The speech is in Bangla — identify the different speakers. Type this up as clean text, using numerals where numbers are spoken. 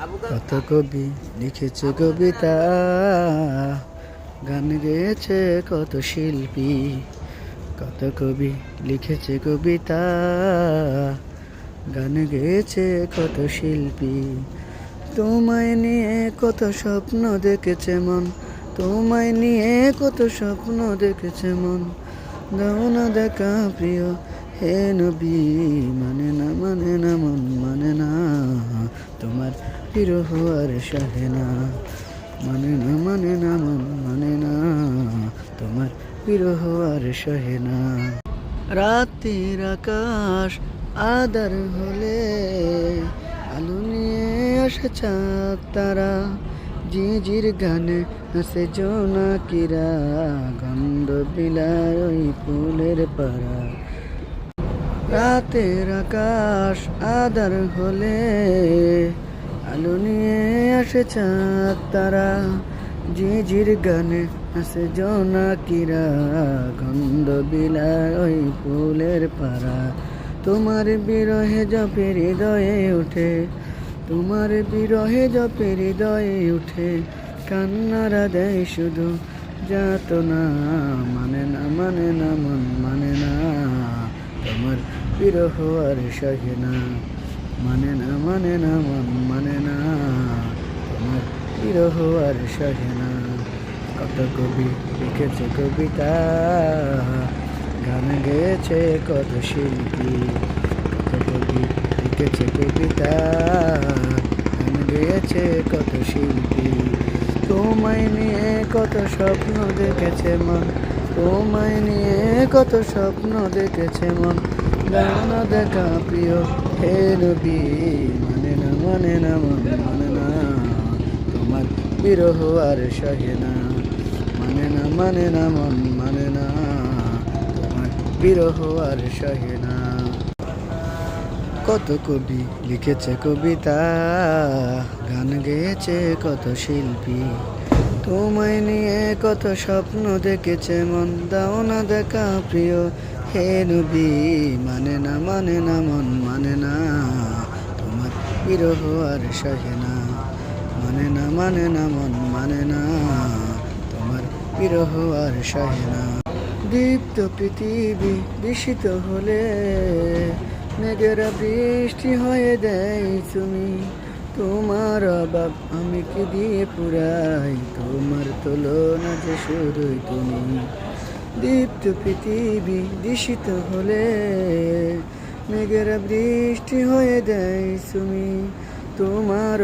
Speaker 1: কত কবি লিখেছে কবিতা, গান গেয়েছে কত শিল্পী। কত কবি লিখেছে কবিতা, গান গেয়েছে কত শিল্পী। তোমায় নিয়ে কত স্বপ্ন দেখেছে মন, তোমায় নিয়ে কত স্বপ্ন দেখেছে মন। দাও না দেখা প্রিয় হে নবী, মানে না মানে না মন মানে না তোমার বিরহ আর সহে না। মানে না মানে না মন মানে না তোমার বিরহ আর সহে না। রাতের আকাশ আধার হলে আলো নিয়ে আসে চাঁদ তারা। ঝিঝির গানে হাসে জোনাকিরা, গন্ধ বিলায় ওই ফুলের পাড়া। রাতের আকাশ আধার হলে আলো নিয়ে আসে চাঁদ তারা। ঝিঝির গানে হাসে জোনাকিরা, গন্ধ বিলায় ওই ফুলের পাড়া। তোমার বিরহে জপে হৃদয়ে ওঠে, তোমার বিরহে জপে হৃদয়ে উঠে। কান্নারা দেয় শুধু যাতনা, মানে না মানে না মন মানে না তোমার বিরহ আর সহে না। মানে না মানে না মন মানে না তোমার বিরহ আর সহে না। কত কবি লিখেছে কবিতা, গান গেয়েছে কত শিল্পী। কত কবি লিখেছে কবিতা, গান গেয়েছে কত শিল্পী। তোমায় নিয়ে কত স্বপ্ন দেখেছে মন, তোমায় নিয়ে কত স্বপ্ন দেখেছে মন। দাও না দেখা প্রিয় হে নবী, মানে না মানে না মন মানে না তোমার বিরহ আর সহে না। মানে না মানে না মন মানে না তোমার বিরহ আর সহে না। কত কবি লিখেছে কবিতা, গান গেয়েছে কত শিল্পী। তোমায় নিয়ে কত স্বপ্ন দেখেছে মন। দাও না দেখা প্রিয় হে নবী, মানে না মানে না মন মানে না তোমার বিরহ আর সহে না। মানে না মানে না মন মানে না তোমার বিরহ আর সহে না। দীপ্ত পৃথিবী দূষিত হলে মেঘেরা বৃষ্টি হয়ে দেয় তুমি। তোমার অভাব আমি কি দিয়ে পুরাই, তোমার তুলনা যে শুধুই তুমি। দীপ্ত পৃথিবী দূষিত হলে মেঘেরা বৃষ্টি হয়ে দেয় তুমি। তোমার